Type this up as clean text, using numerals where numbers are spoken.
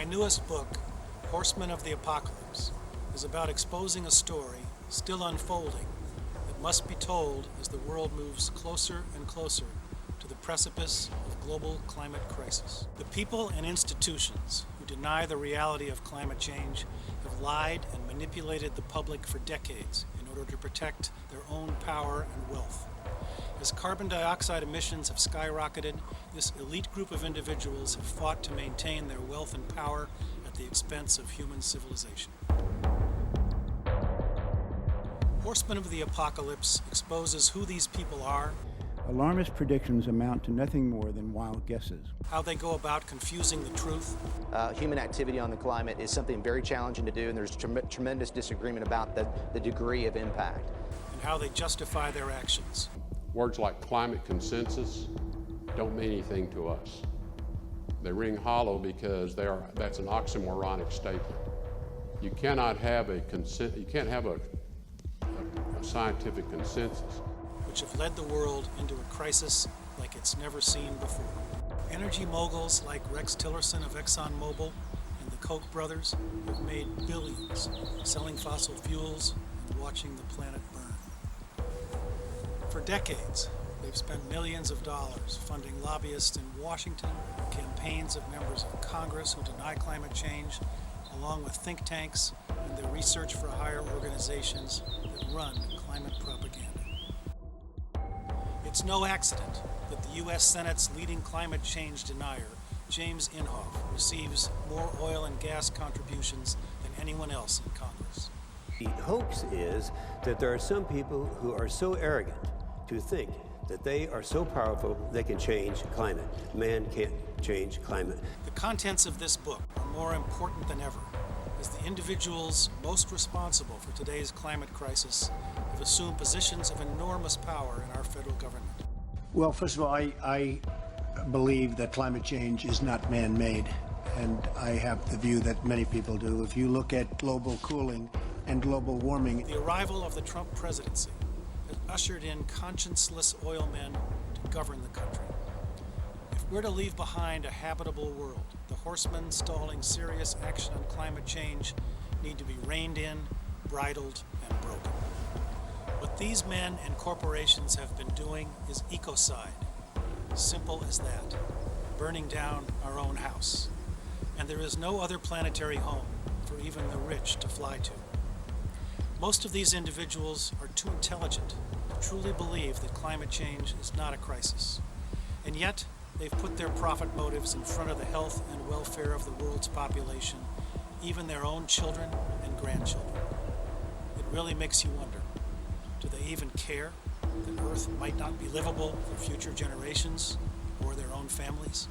My newest book, Horsemen of the Apocalypse, is about exposing a story still unfolding that must be told as the world moves closer and closer to the precipice of global climate crisis. The people and institutions who deny the reality of climate change have lied and manipulated the public for decades in order to protect their own power and wealth. As carbon dioxide emissions have skyrocketed, this elite group of individuals have fought to maintain their wealth and power at the expense of human civilization. Horsemen of the Apocalypse exposes who these people are, Alarmist predictions amount to nothing more than wild guesses. how they go about confusing the truth, Human activity on the climate is something very challenging to do, and there's tremendous disagreement about the degree of impact. and how they justify their actions. Words like climate consensus don't mean anything to us. They ring hollow because that's an oxymoronic statement. You cannot have a scientific consensus. Which have led the world into a crisis like it's never seen before. Energy moguls like Rex Tillerson of ExxonMobil and the Koch brothers have made billions selling fossil fuels and watching the planet burn. For decades, they've spent millions of dollars funding lobbyists in Washington, campaigns of members of Congress who deny climate change, along with think tanks and the Research for Hire organizations that run climate propaganda. It's no accident that the U.S. Senate's leading climate change denier, James Inhofe, receives more oil and gas contributions than anyone else in Congress. The hoax is that there are some people who are so arrogant to think that they are so powerful they can change climate. Man can't change climate. The contents of this book are more important than ever, as the individuals most responsible for today's climate crisis have assumed positions of enormous power in our federal government. Well, first of all, I believe that climate change is not man-made, and I have the view that many people do. If you look at global cooling and global warming, The arrival of the Trump presidency has ushered in conscienceless oil men to govern the country. If we're to leave behind a habitable world, the horsemen stalling serious action on climate change need to be reined in, bridled, and broken. What these men and corporations have been doing is ecocide. Simple as that. Burning down our own house. And there is no other planetary home for even the rich to fly to. Most of these individuals are too intelligent to truly believe that climate change is not a crisis. And yet, they've put their profit motives in front of the health and welfare of the world's population, even their own children and grandchildren. It really makes you wonder, do they even care that Earth might not be livable for future generations or their own families?